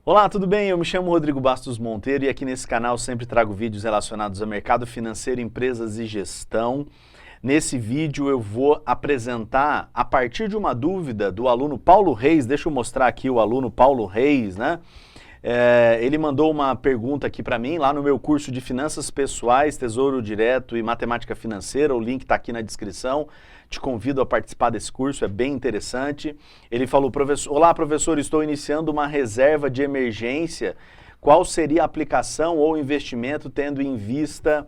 Olá, tudo bem? Eu me chamo Rodrigo Bastos Monteiro e aqui nesse canal sempre trago vídeos relacionados ao mercado financeiro, empresas e gestão. Nesse vídeo eu vou apresentar, a partir de uma dúvida do aluno Paulo Reis, deixa eu mostrar aqui o aluno Paulo Reis, né? Ele mandou uma pergunta aqui para mim, lá no meu curso de Finanças Pessoais, Tesouro Direto e Matemática Financeira, o link está aqui na descrição, te convido a participar desse curso, é bem interessante. Ele falou, olá professor, estou iniciando uma reserva de emergência, qual seria a aplicação ou investimento tendo em vista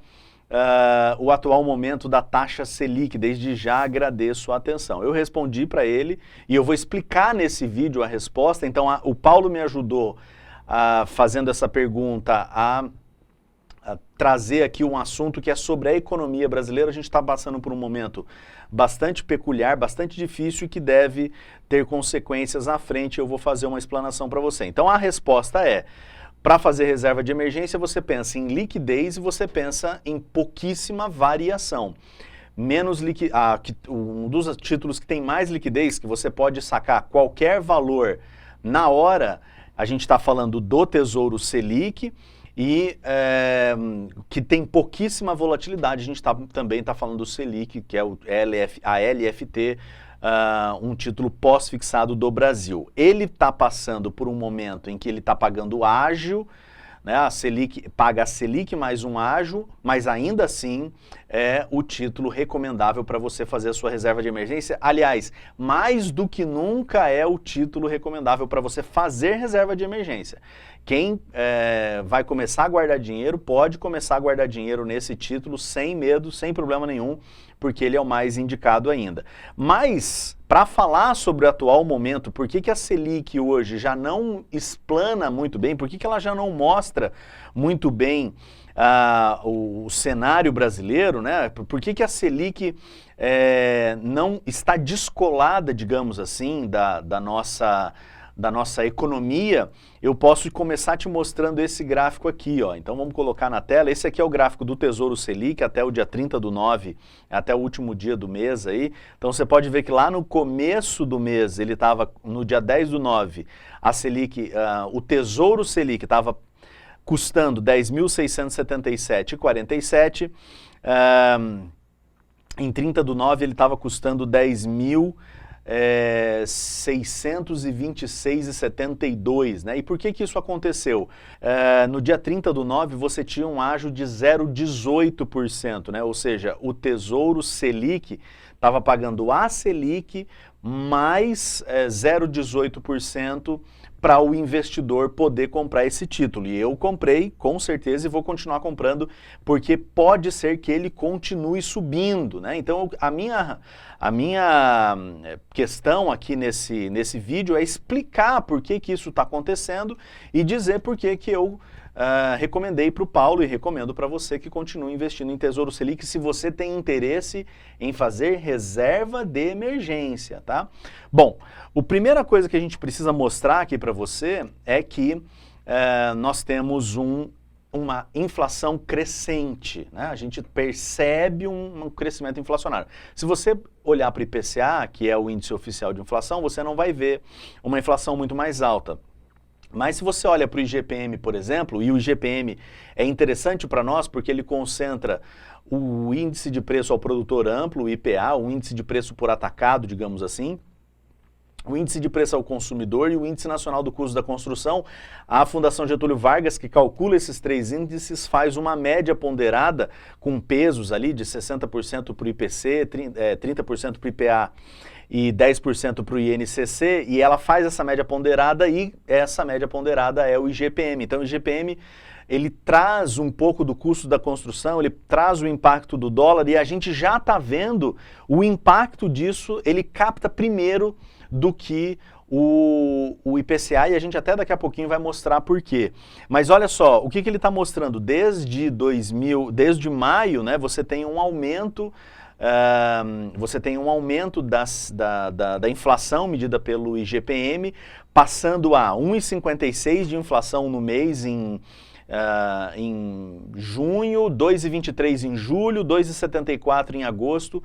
o atual momento da taxa Selic? Desde já agradeço a atenção. Eu respondi para ele e eu vou explicar nesse vídeo a resposta, então o Paulo me ajudou fazendo essa pergunta a trazer aqui um assunto que é sobre a economia brasileira. A gente está passando por um momento bastante peculiar, bastante difícil e que deve ter consequências à frente. Eu vou fazer uma explanação para você. Então a resposta é, para fazer reserva de emergência você pensa em liquidez e você pensa em pouquíssima variação. Um dos títulos que tem mais liquidez, que você pode sacar qualquer valor na hora, a gente está falando do Tesouro Selic e que tem pouquíssima volatilidade. A gente também está falando do Selic, que é a LFT, um título pós-fixado do Brasil. Ele está passando por um momento em que ele está pagando ágio, né? A Selic paga a Selic mais um ágio, mas ainda assim é o título recomendável para você fazer a sua reserva de emergência. Aliás, mais do que nunca é o título recomendável para você fazer reserva de emergência. Quem vai começar a guardar dinheiro, pode começar a guardar dinheiro nesse título sem medo, sem problema nenhum, porque ele é o mais indicado ainda. Mas, para falar sobre o atual momento, por que a Selic hoje já não explana muito bem, por que ela já não mostra muito bem o cenário brasileiro, né? Por que a Selic não está descolada, digamos assim, da nossa economia? Eu posso começar te mostrando esse gráfico aqui, ó. Então vamos colocar na tela. Esse aqui é o gráfico do Tesouro Selic até o dia 30/9, até o último dia do mês aí. Então você pode ver que lá no começo do mês, ele estava no dia 10/9, a Selic, o Tesouro Selic estava custando 10.677,47. Em 30/9 ele estava custando 10.626,72, né? E por que isso aconteceu? No dia 30/9 você tinha um ágio de 0,18%, né? Ou seja, o Tesouro Selic estava pagando a Selic mais 0,18% para o investidor poder comprar esse título. E eu comprei, com certeza, e vou continuar comprando, porque pode ser que ele continue subindo, né? Então, a minha questão aqui nesse vídeo é explicar por que isso está acontecendo e dizer por que eu recomendei para o Paulo e recomendo para você que continue investindo em Tesouro Selic se você tem interesse em fazer reserva de emergência, tá? Bom, a primeira coisa que a gente precisa mostrar aqui para você é que nós temos uma inflação crescente, né? A gente percebe um crescimento inflacionário. Se você olhar para o IPCA, que é o índice oficial de inflação, você não vai ver uma inflação muito mais alta. Mas se você olha para o IGPM, por exemplo, e o IGPM é interessante para nós porque ele concentra o índice de preço ao produtor amplo, o IPA, o índice de preço por atacado, digamos assim, o índice de preço ao consumidor e o índice nacional do custo da construção. A Fundação Getúlio Vargas, que calcula esses três índices, faz uma média ponderada com pesos ali de 60% para o IPC, 30% para o IPA e 10% para o INCC, e ela faz essa média ponderada e essa média ponderada é o IGPM. Então o IGPM, ele traz um pouco do custo da construção, ele traz o impacto do dólar e a gente já está vendo o impacto disso, ele capta primeiro do que o IPCA, e a gente até daqui a pouquinho vai mostrar por quê. Mas olha só, o que ele está mostrando? Desde maio, né, você tem um aumento da inflação medida pelo IGPM, passando a 1,56 de inflação no mês em junho, 2,23 em julho, 2,74 em agosto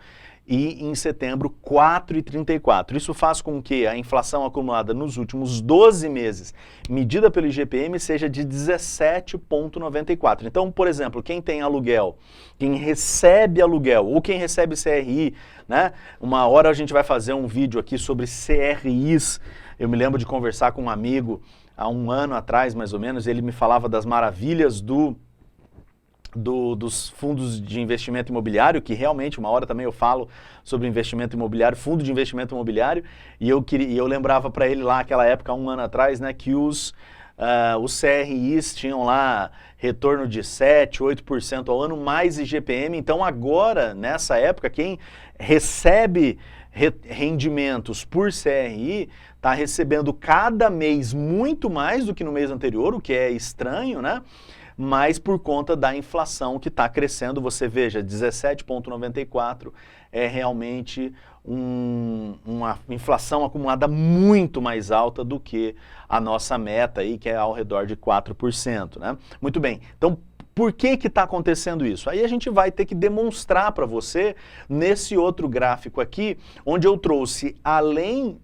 e em setembro 4,34. Isso faz com que a inflação acumulada nos últimos 12 meses, medida pelo IGPM, seja de 17,94. Então, por exemplo, quem tem aluguel, quem recebe aluguel ou quem recebe CRI, né? Uma hora a gente vai fazer um vídeo aqui sobre CRIs. Eu me lembro de conversar com um amigo há um ano atrás, mais ou menos, ele me falava das maravilhas dos fundos de investimento imobiliário, que realmente, uma hora também eu falo sobre investimento imobiliário, fundo de investimento imobiliário, e eu lembrava para ele lá, aquela época, há um ano atrás, né, que os CRIs tinham lá retorno de 7%, 8% ao ano, mais IGPM. Então agora, nessa época, quem recebe rendimentos por CRI está recebendo cada mês muito mais do que no mês anterior, o que é estranho, né? Mas por conta da inflação que está crescendo, você veja, 17,94 é realmente uma inflação acumulada muito mais alta do que a nossa meta aí, que é ao redor de 4%, né? Muito bem, então por que está acontecendo isso? Aí a gente vai ter que demonstrar para você nesse outro gráfico aqui, onde eu trouxe, além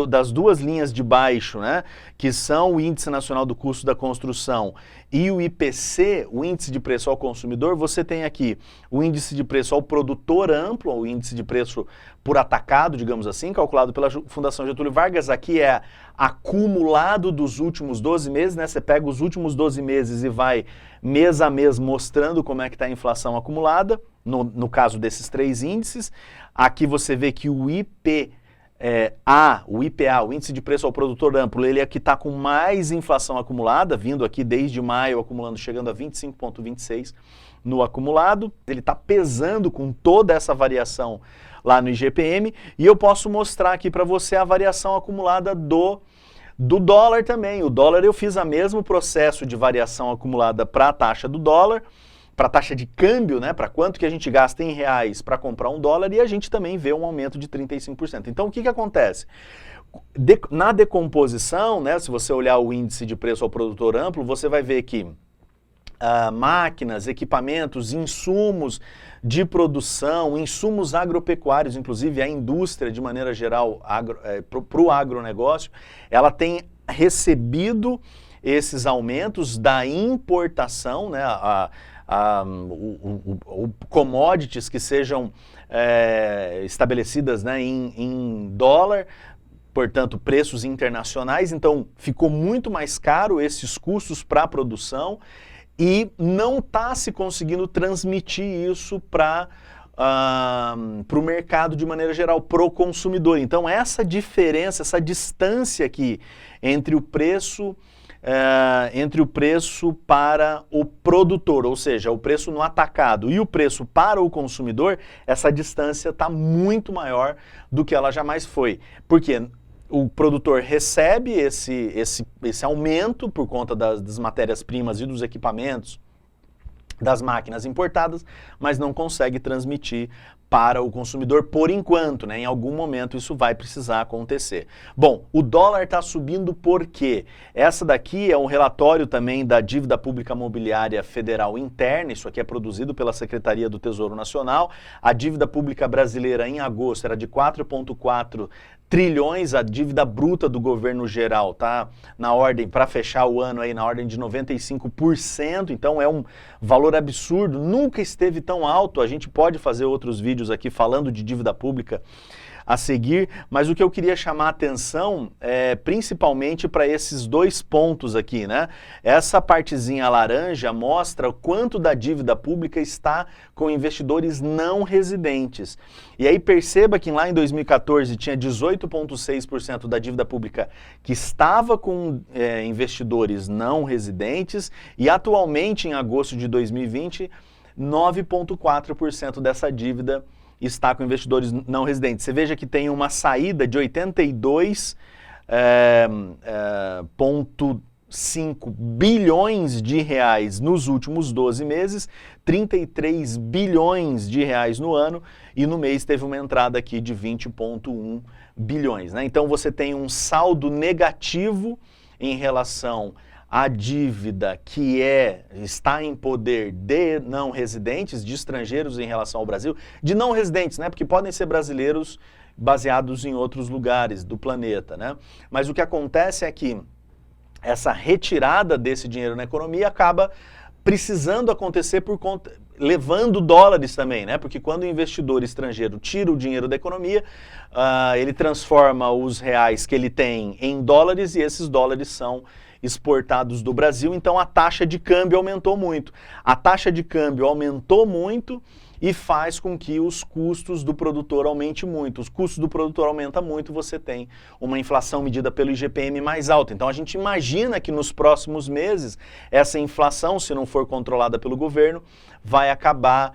das duas linhas de baixo, né, que são o Índice Nacional do Custo da Construção e o IPC, o Índice de Preço ao Consumidor, você tem aqui o Índice de Preço ao Produtor Amplo, o Índice de Preço por Atacado, digamos assim, calculado pela Fundação Getúlio Vargas. Aqui é acumulado dos últimos 12 meses, né? Você pega os últimos 12 meses e vai mês a mês mostrando como é que está a inflação acumulada, no caso desses três índices. Aqui você vê que o IPA, o Índice de Preço ao Produtor Amplo, ele é que está com mais inflação acumulada, vindo aqui desde maio, acumulando, chegando a 25,26 no acumulado. Ele está pesando com toda essa variação lá no IGPM, e eu posso mostrar aqui para você a variação acumulada do dólar também. O dólar, eu fiz o mesmo processo de variação acumulada para a taxa do dólar, para a taxa de câmbio, né, para quanto que a gente gasta em reais para comprar um dólar, e a gente também vê um aumento de 35%. Então, o que acontece? Na decomposição, né, se você olhar o Índice de Preço ao Produtor Amplo, você vai ver que máquinas, equipamentos, insumos de produção, insumos agropecuários, inclusive a indústria de maneira geral para o agronegócio, ela tem recebido esses aumentos da importação, né, commodities que sejam estabelecidas, né, em dólar, portanto, preços internacionais. Então, ficou muito mais caro esses custos para a produção, e não está se conseguindo transmitir isso para o mercado de maneira geral, para o consumidor. Então, essa diferença, essa distância aqui entre o preço para o produtor, ou seja, o preço no atacado, e o preço para o consumidor, essa distância está muito maior do que ela jamais foi. Por quê? O produtor recebe esse aumento por conta das matérias-primas e dos equipamentos, das máquinas importadas, mas não consegue transmitir para o consumidor por enquanto, né? Em algum momento isso vai precisar acontecer. Bom, o dólar está subindo por quê? Essa daqui é um relatório também da Dívida Pública Mobiliária Federal Interna, isso aqui é produzido pela Secretaria do Tesouro Nacional. A dívida pública brasileira em agosto era de 4,4 trilhões, a dívida bruta do governo geral tá na ordem, para fechar o ano aí, na ordem de 95%, então é um valor absurdo, nunca esteve tão alto. A gente pode fazer outros vídeos aqui falando de dívida pública a seguir, mas o que eu queria chamar a atenção é principalmente para esses dois pontos aqui, né? Essa partezinha laranja mostra o quanto da dívida pública está com investidores não residentes. E aí perceba que lá em 2014 tinha 18,6% da dívida pública que estava com investidores não residentes, e atualmente em agosto de 2020, 9,4% dessa dívida está com investidores não residentes. Você veja que tem uma saída de 82,5 bilhões de reais nos últimos 12 meses, 33 bilhões de reais no ano, e no mês teve uma entrada aqui de 20,1 bilhões. Né? Então você tem um saldo negativo em relação a dívida que está em poder de não residentes, de estrangeiros em relação ao Brasil, de não residentes, né? Porque podem ser brasileiros baseados em outros lugares do planeta, né? Mas o que acontece é que essa retirada desse dinheiro na economia acaba precisando acontecer por conta, levando dólares também, né? Porque quando o investidor estrangeiro tira o dinheiro da economia, ele transforma os reais que ele tem em dólares e esses dólares são exportados do Brasil, então a taxa de câmbio aumentou muito. A taxa de câmbio aumentou muito e faz com que os custos do produtor aumentem muito. Os custos do produtor aumentam muito, você tem uma inflação medida pelo IGPM mais alta. Então a gente imagina que nos próximos meses essa inflação, se não for controlada pelo governo, vai acabar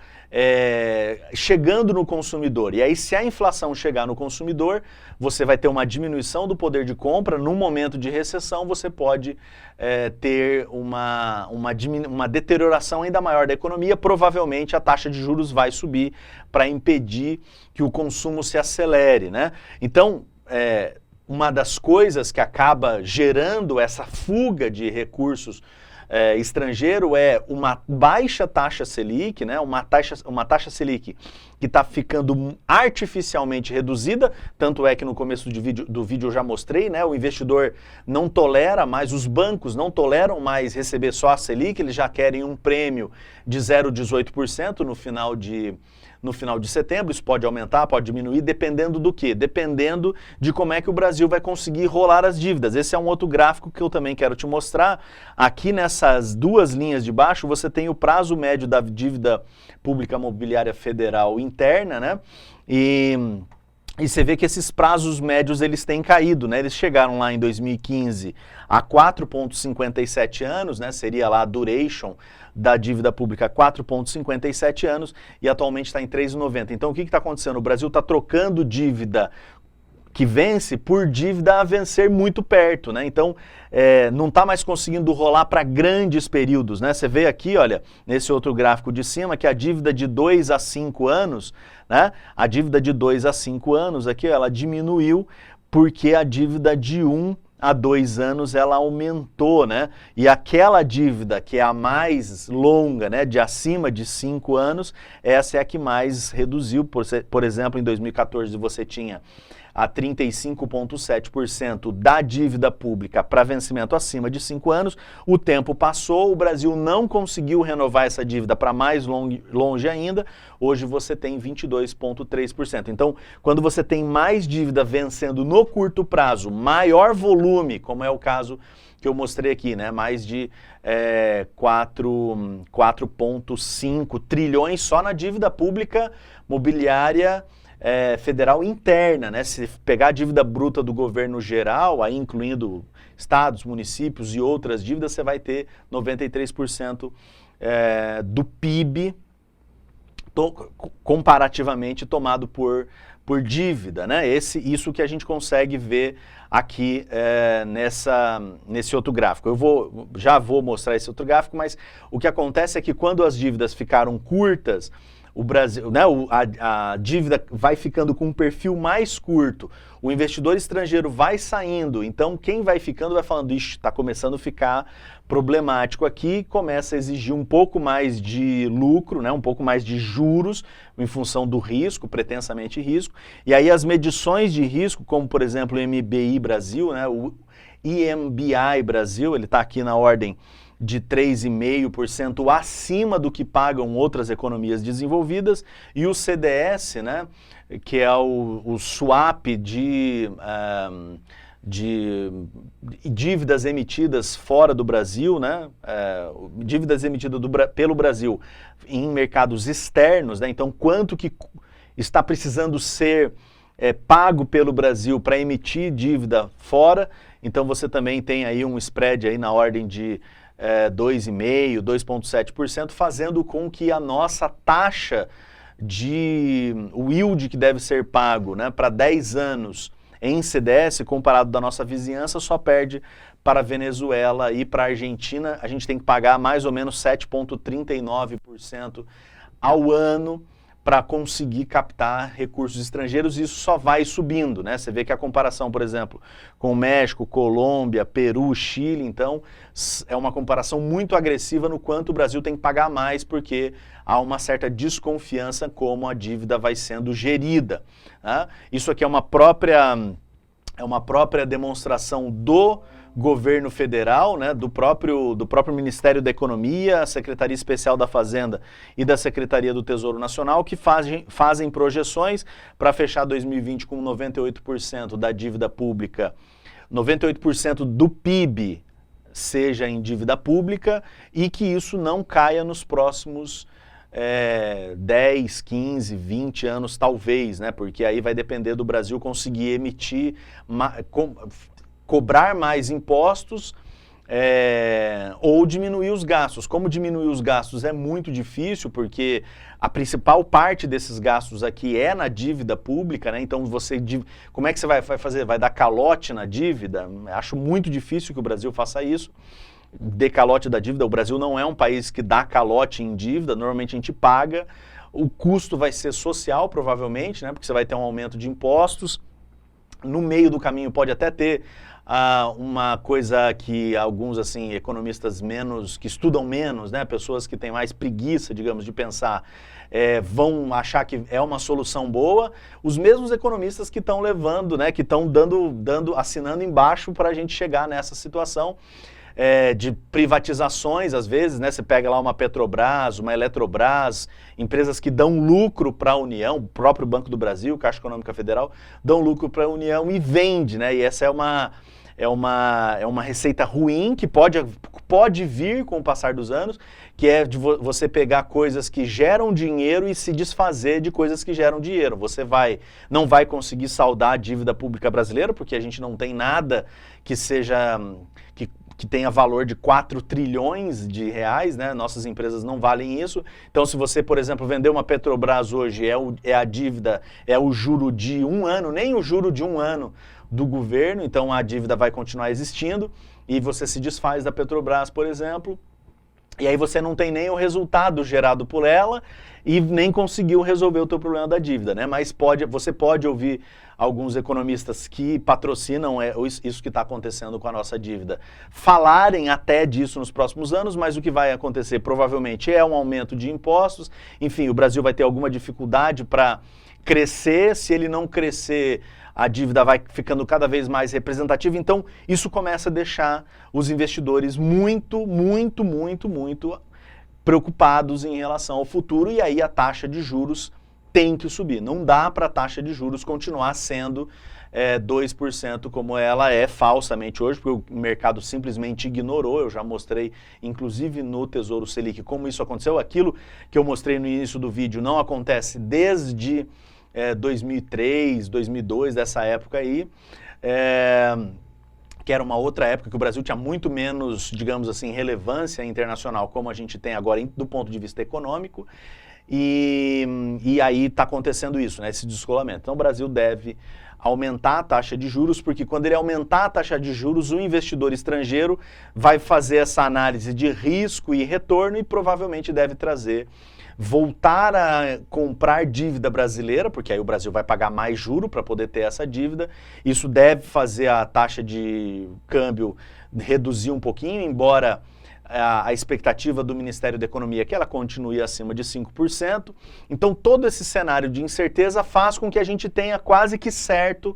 chegando no consumidor. E aí, se a inflação chegar no consumidor, você vai ter uma diminuição do poder de compra. No momento de recessão, você pode ter uma deterioração ainda maior da economia. Provavelmente, a taxa de juros vai subir para impedir que o consumo se acelere, né? Então, uma das coisas que acaba gerando essa fuga de recursos estrangeiro é uma baixa taxa Selic, né? Uma taxa Selic que está ficando artificialmente reduzida, tanto é que no começo do vídeo eu já mostrei, né? O investidor não tolera mais, os bancos não toleram mais receber só a Selic, eles já querem um prêmio de 0,18% no final de setembro. Isso pode aumentar, pode diminuir, dependendo do quê? Dependendo de como é que o Brasil vai conseguir rolar as dívidas. Esse é um outro gráfico que eu também quero te mostrar. Aqui nessas duas linhas de baixo, você tem o prazo médio da dívida pública mobiliária federal interna, né? E você vê que esses prazos médios eles têm caído, né? Eles chegaram lá em 2015 a 4,57 anos, né? Seria lá a duration da dívida pública, 4,57 anos, e atualmente está em 3,90. Então o que está acontecendo? O Brasil está trocando dívida que vence por dívida a vencer muito perto, né? Então não está mais conseguindo rolar para grandes períodos, né? Você vê aqui, olha, nesse outro gráfico de cima, que a dívida de 2 a 5 anos, né? A dívida de 2 a 5 anos aqui, ela diminuiu porque a dívida de 1 a 2 anos ela aumentou, né? E aquela dívida que é a mais longa, né, de acima de 5 anos, essa é a que mais reduziu. Por exemplo, em 2014 você tinha a 35,7% da dívida pública para vencimento acima de 5 anos. O tempo passou, o Brasil não conseguiu renovar essa dívida para mais longe ainda. Hoje você tem 22,3%. Então, quando você tem mais dívida vencendo no curto prazo, maior volume, como é o caso que eu mostrei aqui, né? Mais de 4,5 trilhões só na dívida pública mobiliária federal interna, né? Se pegar a dívida bruta do governo geral, aí incluindo estados, municípios e outras dívidas, você vai ter 93% do PIB comparativamente tomado por dívida, né? Isso que a gente consegue ver aqui nesse outro gráfico. Eu já vou mostrar esse outro gráfico, mas o que acontece é que quando as dívidas ficaram curtas, o Brasil, né, a dívida vai ficando com um perfil mais curto, o investidor estrangeiro vai saindo, então quem vai ficando vai falando, ixi, está começando a ficar problemático aqui, começa a exigir um pouco mais de lucro, né, um pouco mais de juros, em função do risco, pretensamente risco, e aí as medições de risco, como por exemplo o MBI Brasil, né, o EMBI Brasil, ele está aqui na ordem de 3,5% acima do que pagam outras economias desenvolvidas, e o CDS, né, que é o swap de dívidas emitidas fora do Brasil, né, dívidas emitidas pelo Brasil em mercados externos, né, então quanto que está precisando ser pago pelo Brasil para emitir dívida fora, então você também tem aí um spread aí na ordem de 2,5%, 2,7%, fazendo com que a nossa taxa o yield que deve ser pago, né, para 10 anos em CDS, comparado da nossa vizinhança, só perde para a Venezuela e para a Argentina. A gente tem que pagar mais ou menos 7,39% ao ano para conseguir captar recursos estrangeiros, e isso só vai subindo, né? Você vê que a comparação, por exemplo, com México, Colômbia, Peru, Chile, então, é uma comparação muito agressiva no quanto o Brasil tem que pagar mais, porque há uma certa desconfiança como a dívida vai sendo gerida, né? Isso aqui é uma própria demonstração do governo federal, né, do próprio Ministério da Economia, a Secretaria Especial da Fazenda e da Secretaria do Tesouro Nacional, que fazem projeções para fechar 2020 com 98% da dívida pública, 98% do PIB seja em dívida pública, e que isso não caia nos próximos 10, 15, 20 anos talvez, né? Porque aí vai depender do Brasil conseguir emitir, cobrar mais impostos ou diminuir os gastos. Como diminuir os gastos é muito difícil, porque a principal parte desses gastos aqui é na dívida pública, né? Então como é que você vai fazer? Vai dar calote na dívida? Acho muito difícil que o Brasil faça isso. Dê calote da dívida. O Brasil não é um país que dá calote em dívida, normalmente a gente paga. O custo vai ser social, provavelmente, né? Porque você vai ter um aumento de impostos. No meio do caminho pode até ter uma coisa que alguns assim, economistas que estudam menos, né? Pessoas que têm mais preguiça, digamos, de pensar, vão achar que é uma solução boa. Os mesmos economistas que estão levando, né? Que estão assinando embaixo para a gente chegar nessa situação. De privatizações, às vezes, né? Você pega lá uma Petrobras, uma Eletrobras, empresas que dão lucro para a União, o próprio Banco do Brasil, Caixa Econômica Federal, dão lucro para a União e vende, né? E essa é uma receita ruim que pode vir com o passar dos anos, que é de você pegar coisas que geram dinheiro e se desfazer de coisas que geram dinheiro. Você não vai conseguir saldar a dívida pública brasileira, porque a gente não tem nada que seja... que tenha valor de 4 trilhões de reais, né? Nossas empresas não valem isso. Então, se você, por exemplo, vender uma Petrobras hoje, a dívida, é o juro de 1 ano, nem o juro de 1 ano do governo, então a dívida vai continuar existindo, e você se desfaz da Petrobras, por exemplo, e aí você não tem nem o resultado gerado por ela e nem conseguiu resolver o teu problema da dívida, né? Mas você pode ouvir alguns economistas que patrocinam isso que está acontecendo com a nossa dívida falarem até disso nos próximos anos, mas o que vai acontecer provavelmente é um aumento de impostos. Enfim, o Brasil vai ter alguma dificuldade para crescer. Se ele não crescer, a dívida vai ficando cada vez mais representativa. Então, isso começa a deixar os investidores muito, muito, muito, muito preocupados em relação ao futuro, e aí a taxa de juros tem que subir. Não dá para a taxa de juros continuar sendo 2% como ela é falsamente hoje, porque o mercado simplesmente ignorou. Eu já mostrei, inclusive no Tesouro Selic, como isso aconteceu. Aquilo que eu mostrei no início do vídeo não acontece desde 2003, 2002, dessa época aí, que era uma outra época que o Brasil tinha muito menos, digamos assim, relevância internacional como a gente tem agora do ponto de vista econômico, e aí está acontecendo isso, né, esse descolamento. Então o Brasil deve aumentar a taxa de juros, porque quando ele aumentar a taxa de juros, o investidor estrangeiro vai fazer essa análise de risco e retorno e provavelmente deve voltar a comprar dívida brasileira, porque aí o Brasil vai pagar mais juro para poder ter essa dívida. Isso deve fazer a taxa de câmbio reduzir um pouquinho, embora a expectativa do Ministério da Economia é que ela continue acima de 5%. Então todo esse cenário de incerteza faz com que a gente tenha quase que certo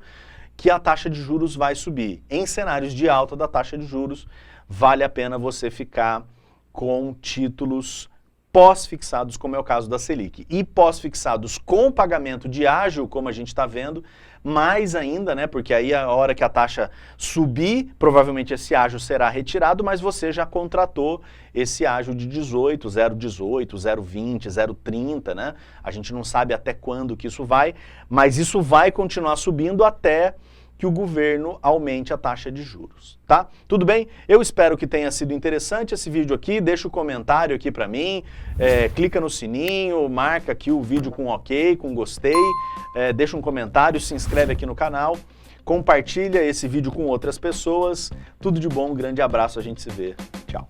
que a taxa de juros vai subir. Em cenários de alta da taxa de juros, vale a pena você ficar com títulos pós-fixados, como é o caso da Selic, e pós-fixados com pagamento de ágio, como a gente está vendo, mais ainda, né, porque aí a hora que a taxa subir, provavelmente esse ágio será retirado, mas você já contratou esse ágio de 18, 0,18, 0,20, 0,30, né? A gente não sabe até quando que isso vai, mas isso vai continuar subindo até que o governo aumente a taxa de juros, tá? Tudo bem? Eu espero que tenha sido interessante esse vídeo aqui. Deixa o comentário aqui pra mim, clica no sininho, marca aqui o vídeo com ok, com gostei, deixa um comentário, se inscreve aqui no canal, compartilha esse vídeo com outras pessoas. Tudo de bom, um grande abraço, a gente se vê. Tchau.